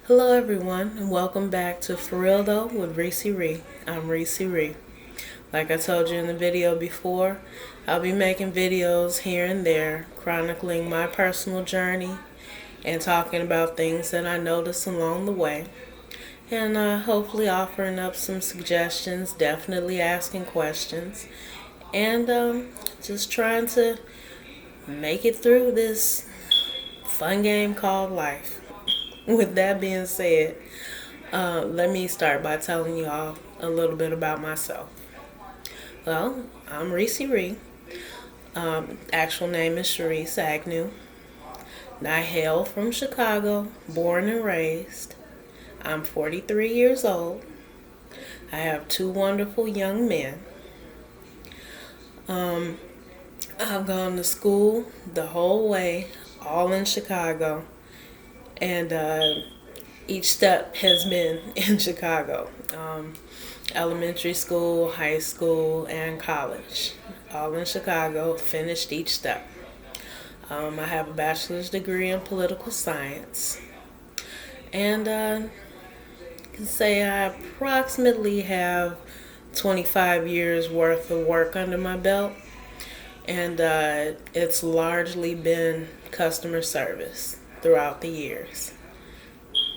Hello everyone and welcome back to For Real Though with Reecie. I'm Reecie. Like I told you in the video before, I'll be making videos here and there chronicling my personal journey and talking about things that I noticed along the way. And hopefully offering up some suggestions, definitely asking questions, and just trying to make it through this fun game called life. With that being said, let me start by telling you all a little bit about myself. Well, I'm Reecie. Actual name is Sharice Agnew. And I hail from Chicago, born and raised. I'm 43 years old. I have two wonderful young men. I've gone to school the whole way, all in Chicago. And each step has been in Chicago. Elementary school, high school, and college. All in Chicago, finished each step. I have a bachelor's degree in political science. And I can say I approximately have 25 years worth of work under my belt. And it's largely been customer service throughout the years.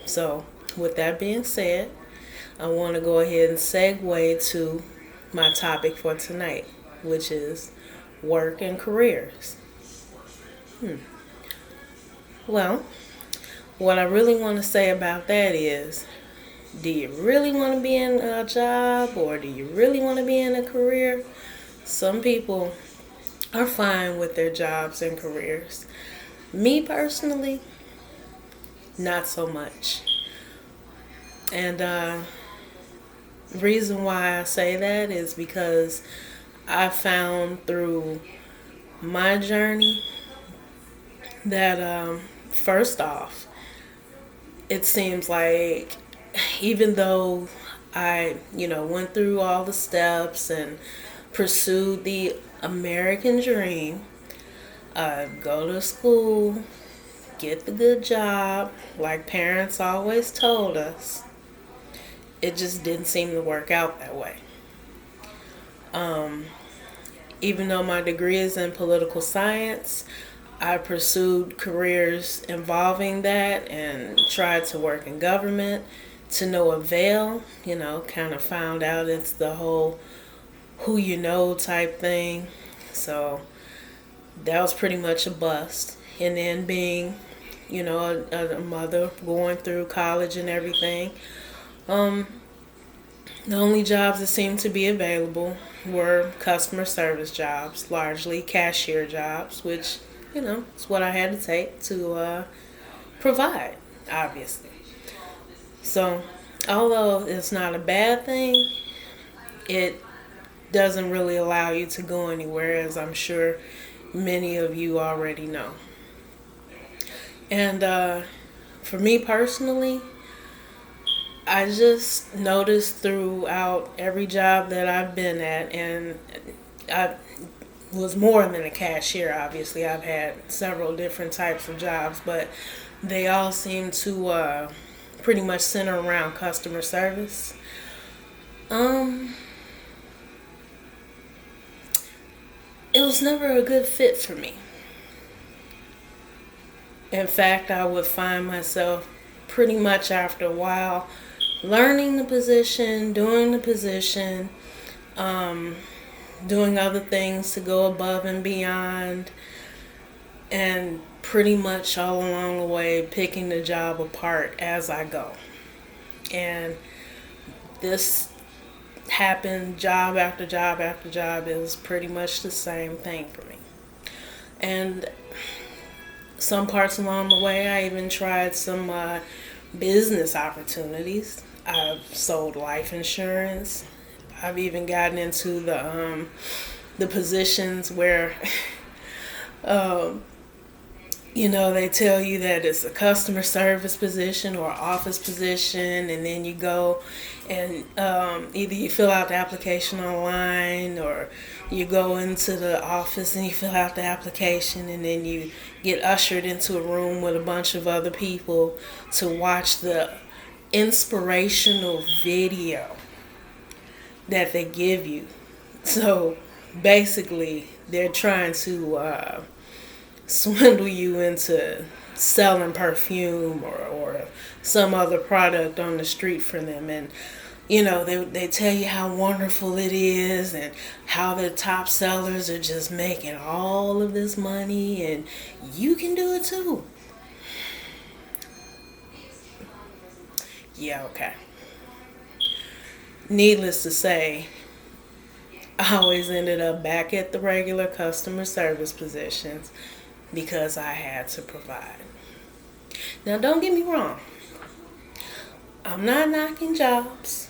So, with that being said, I want to go ahead and segue to my topic for tonight, which is work and careers. Well, what I really want to say about that is, do you really want to be in a job or do you really want to be in a career? Some people are fine with their jobs and careers. Me personally, not so much. And the reason why I say that is because I found through my journey that first off, it seems like even though I, went through all the steps and pursued the American dream, go to school, get the good job, like parents always told us, it just didn't seem to work out that way. Even though my degree is in political science, I pursued careers involving that and tried to work in government to no avail. Kind of found out it's the whole who you know type thing. So that was pretty much a bust. And then being, a mother going through college and everything, the only jobs that seemed to be available were customer service jobs, largely cashier jobs, which, is what I had to take to provide, obviously. So, although it's not a bad thing, it doesn't really allow you to go anywhere, as I'm sure many of you already know. And for me personally, I just noticed throughout every job that I've been at, and I was more than a cashier, obviously. I've had several different types of jobs, but they all seem to pretty much center around customer service. It was never a good fit for me. In fact, I would find myself pretty much after a while learning the position, doing the position, doing other things to go above and beyond, and pretty much all along the way picking the job apart as I go. And this happened job after job after job. It was pretty much the same thing for me. And some parts along the way, I even tried some business opportunities. I've sold life insurance. I've even gotten into the positions where They tell you that it's a customer service position or office position, and then you go and either you fill out the application online, or you go into the office and you fill out the application, and then you get ushered into a room with a bunch of other people to watch the inspirational video that they give you. So basically, they're trying to swindle you into selling perfume or some other product on the street for them. And they tell you how wonderful it is and how the top sellers are just making all of this money, and you can do it too. Yeah, okay. Needless to say, I always ended up back at the regular customer service positions because I had to provide. Now, don't get me wrong. I'm not knocking jobs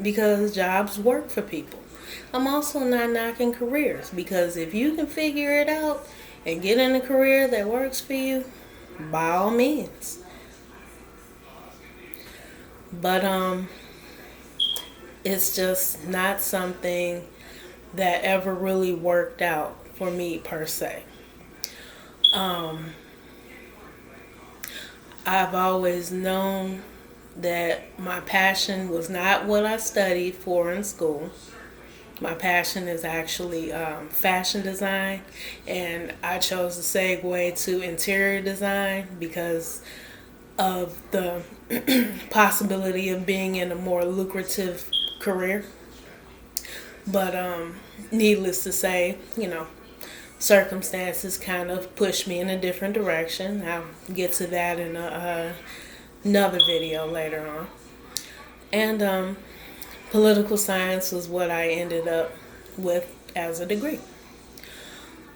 because jobs work for people. I'm also not knocking careers, because if you can figure it out and get in a career that works for you, by all means. But it's just not something that ever really worked out for me per se. I've always known that my passion was not what I studied for in school. My passion is actually fashion design, and I chose to segue to interior design because of the possibility of being in a more lucrative career. But needless to say, circumstances kind of pushed me in a different direction. I'll get to that in another video later on. And political science was what I ended up with as a degree.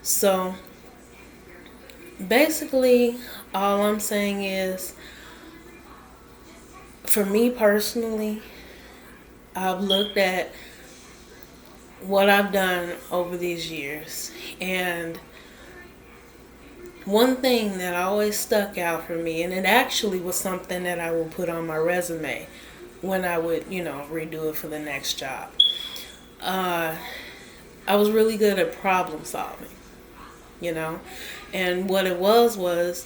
So basically, all I'm saying is, for me personally, I've looked at what I've done over these years, and one thing that always stuck out for me, and it actually was something that I would put on my resume when I would, redo it for the next job. I was really good at problem solving, and what it was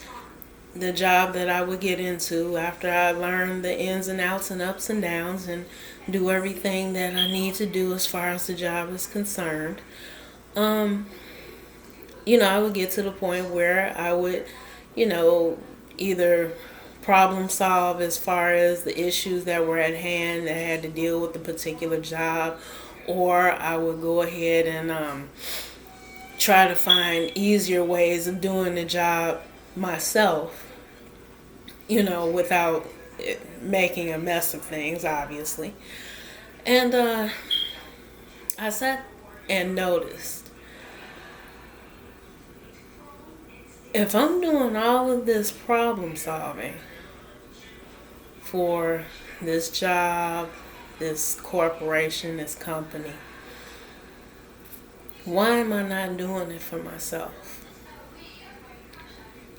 the job that I would get into after I learned the ins and outs and ups and downs and do everything that I need to do as far as the job is concerned. I would get to the point where I would, either problem solve as far as the issues that were at hand that had to deal with the particular job, or I would go ahead and try to find easier ways of doing the job myself, without making a mess of things, obviously. And I sat and noticed, if I'm doing all of this problem solving for this job, this corporation, this company, why am I not doing it for myself?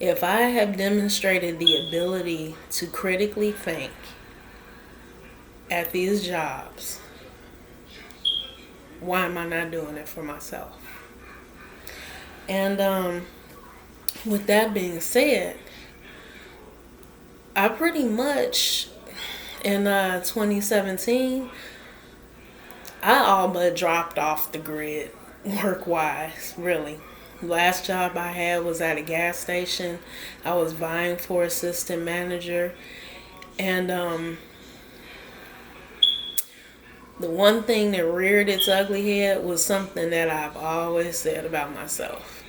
If I have demonstrated the ability to critically think at these jobs, why am I not doing it for myself? And with that being said, I pretty much, in 2017, I all but dropped off the grid work-wise, really. Last job I had was at a gas station. I was vying for assistant manager. And the one thing that reared its ugly head was something that I've always said about myself.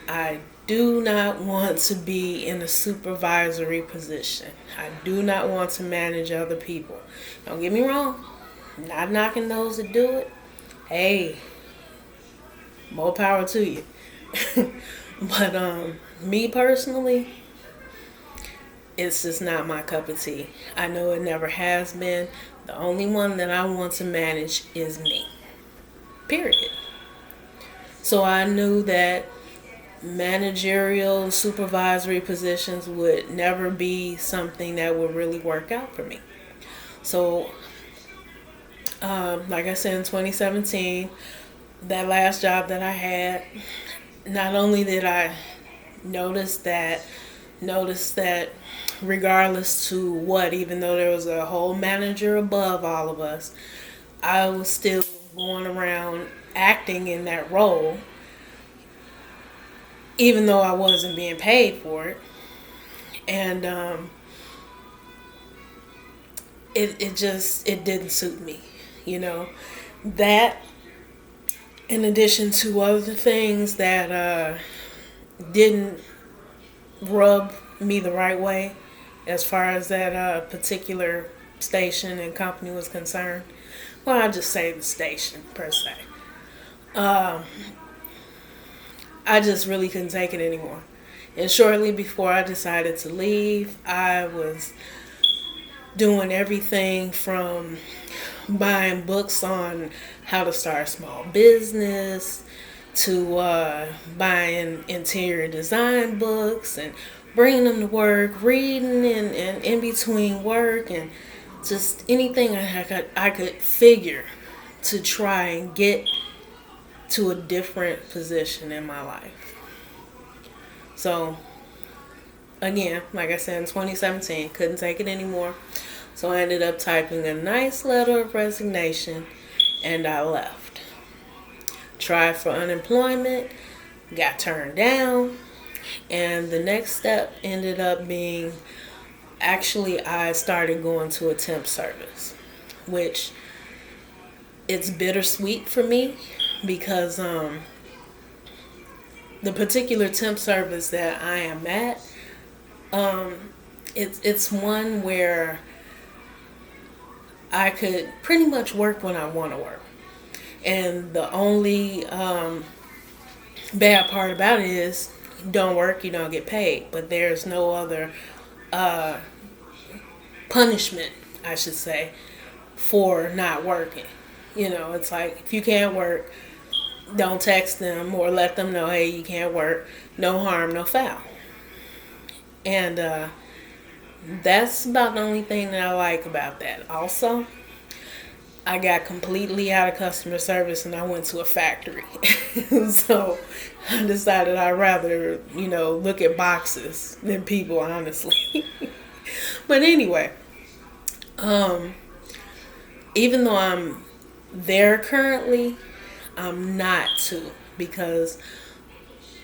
I do not want to be in a supervisory position. I do not want to manage other people. Don't get me wrong. Not knocking those that do it. Hey, more power to you. But me personally, it's just not my cup of tea. I know it never has been. The only one that I want to manage is me. Period. So I knew that managerial supervisory positions would never be something that would really work out for me. So, like I said, in 2017, that last job that I had, not only did I notice that regardless to what, even though there was a whole manager above all of us, I was still going around acting in that role, even though I wasn't being paid for it. And it didn't suit me, that, in addition to other things that didn't rub me the right way as far as that particular station and company was concerned. Well, I'll just say the station per se. I just really couldn't take it anymore. And shortly before I decided to leave, I was doing everything from buying books on how to start a small business to buying interior design books and bringing them to work, reading and in between work, and just anything I could figure to try and get to a different position in my life. So, again, like I said, in 2017, couldn't take it anymore. So I ended up typing a nice letter of resignation and I left. Tried for unemployment, got turned down, and the next step ended up being, actually, I started going to a temp service, which it's bittersweet for me because the particular temp service that I am at, it's one where I could pretty much work when I want to work. And the only bad part about it is you don't work, you don't get paid. But there's no other punishment, I should say, for not working. It's like if you can't work, don't text them or let them know, hey, you can't work. No harm, no foul. And that's about the only thing that I like about that. Also, I got completely out of customer service and I went to a factory. So I decided I'd rather, look at boxes than people, honestly. But anyway, even though I'm there currently, I'm not to, because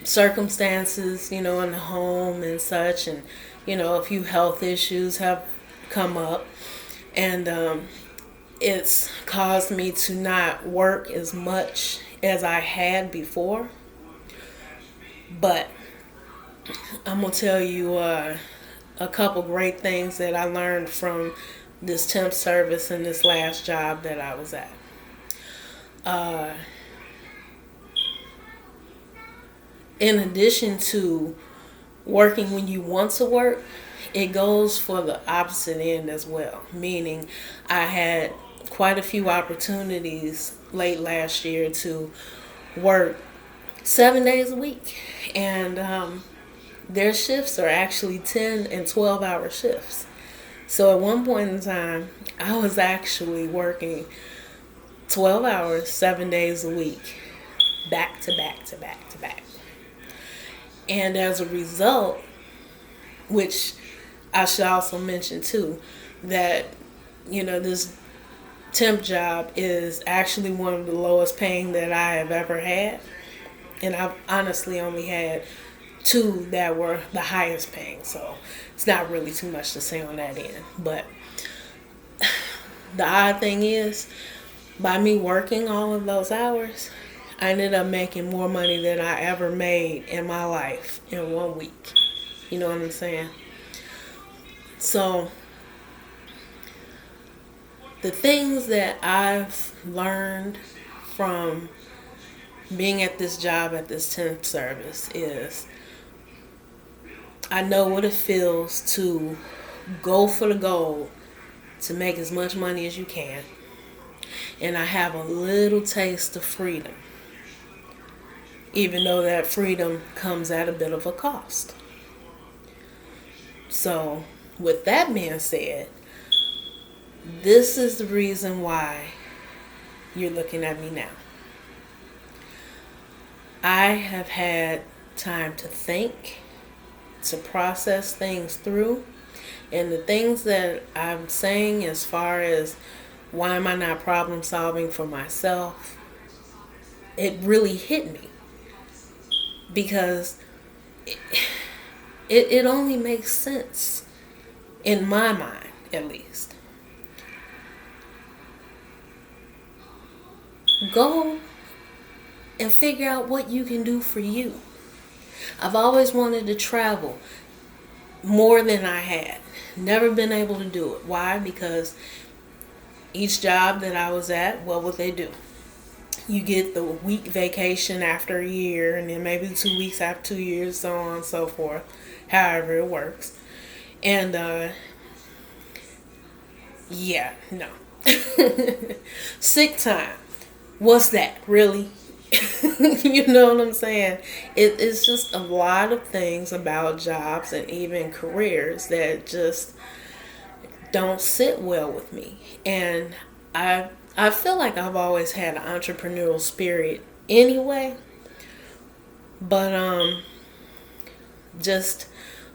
circumstances, in the home and such, and, a few health issues have come up, and it's caused me to not work as much as I had before. But I'm going to tell you a couple great things that I learned from this temp service and this last job that I was at. In addition to working when you want to work, it goes for the opposite end as well. Meaning, I had quite a few opportunities late last year to work 7 days a week. And their shifts are actually 10 and 12-hour shifts. So at one point in time, I was actually working 12 hours, 7 days a week, back to back to back to back. And as a result, which I should also mention too, that, this temp job is actually one of the lowest paying that I have ever had. And I've honestly only had 2 that were the highest paying. So it's not really too much to say on that end. But the odd thing is, by me working all of those hours, I ended up making more money than I ever made in my life in 1 week. You know what I'm saying? So the things that I've learned from being at this job, at this temp service, is I know what it feels to go for the goal to make as much money as you can. And I have a little taste of freedom. even though that freedom comes at a bit of a cost. So, with that being said, this is the reason why you're looking at me now. I have had time to think, to process things through, and the things that I'm saying as far as why am I not problem solving for myself, it really hit me because it only makes sense in my mind, at least. Go and figure out what you can do for you. I've always wanted to travel more than I had. Never been able to do it. Why? Because each job that I was at, what would they do? You get the week vacation after a year, and then maybe 2 weeks after 2 years, so on and so forth. However it works. And yeah, no. Sick time. What's that? Really? You know what I'm saying? It's just a lot of things about jobs and even careers that just don't sit well with me. And I feel like I've always had an entrepreneurial spirit anyway. But just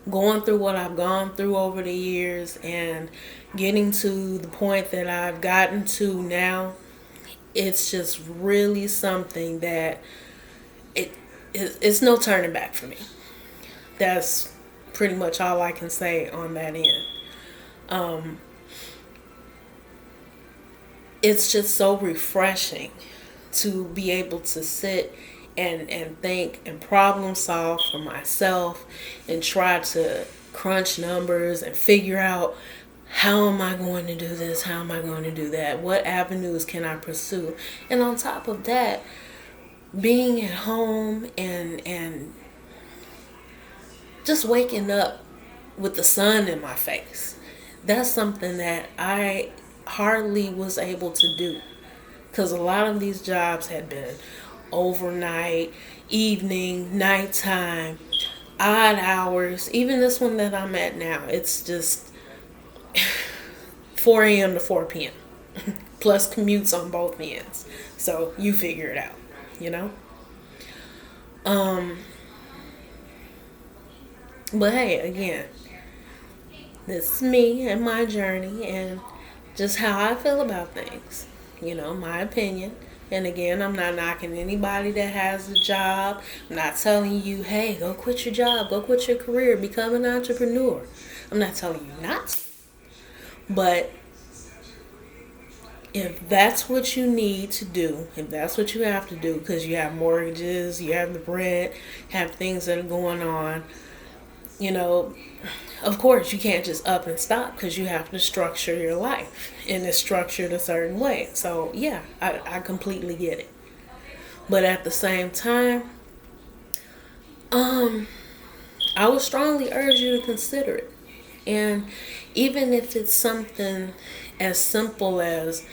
going through what I've gone through over the years and getting to the point that I've gotten to now, it's just really something that it's no turning back for me. That's pretty much all I can say on that end. It's just so refreshing to be able to sit and think and problem solve for myself and try to crunch numbers and figure out, how am I going to do this? How am I going to do that? What avenues can I pursue? And on top of that, being at home and just waking up with the sun in my face. That's something that I hardly was able to do. Because a lot of these jobs had been overnight, evening, nighttime, odd hours. Even this one that I'm at now, it's just 4 a.m. to 4 p.m. plus commutes on both ends. So you figure it out, you know? But hey, again, this is me and my journey and just how I feel about things. You know, my opinion. And again, I'm not knocking anybody that has a job. I'm not telling you, hey, go quit your job, go quit your career, become an entrepreneur. I'm not telling you not to. But if that's what you need to do, if that's what you have to do, because you have mortgages, you have the rent, have things that are going on, you know, of course you can't just up and stop because you have to structure your life and it's structured a certain way. So yeah, I completely get it. But at the same time, I would strongly urge you to consider it. And even if it's something as simple as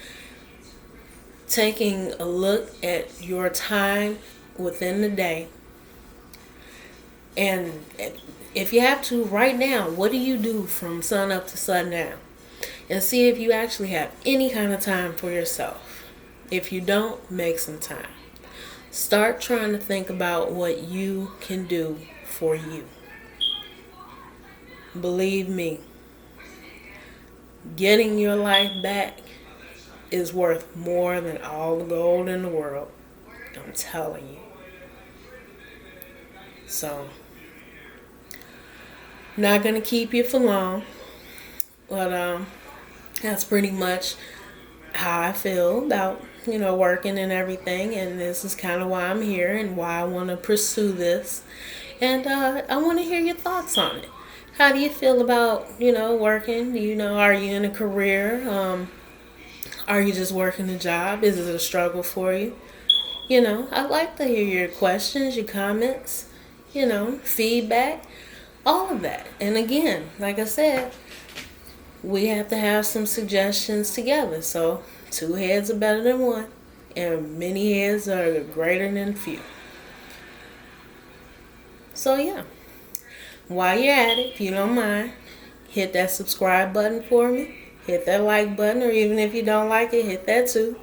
taking a look at your time within the day, and if you have to right now, what do you do from sun up to sundown? And see if you actually have any kind of time for yourself. If you don't, make some time. Start trying to think about what you can do for you. Believe me, getting your life back is worth more than all the gold in the world. I'm telling you. So, not going to keep you for long. But that's pretty much how I feel about, working and everything. And this is kind of why I'm here and why I want to pursue this. And I want to hear your thoughts on it. How do you feel about, working? Are you in a career? Are you just working a job? Is it a struggle for you? I'd like to hear your questions, your comments, feedback, all of that. And again, like I said, we have to have some suggestions together. So 2 heads are better than one, and many heads are greater than few. So yeah, while you're at it, if you don't mind, hit that subscribe button for me. Hit that like button, or even if you don't like it, hit that too.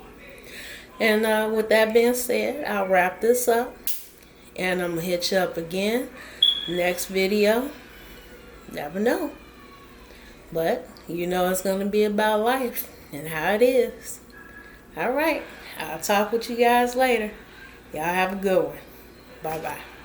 And with that being said, I'll wrap this up. And I'm going to hit you up again. Next video. Never know. But you know it's going to be about life and how it is. Alright. I'll talk with you guys later. Y'all have a good one. Bye-bye.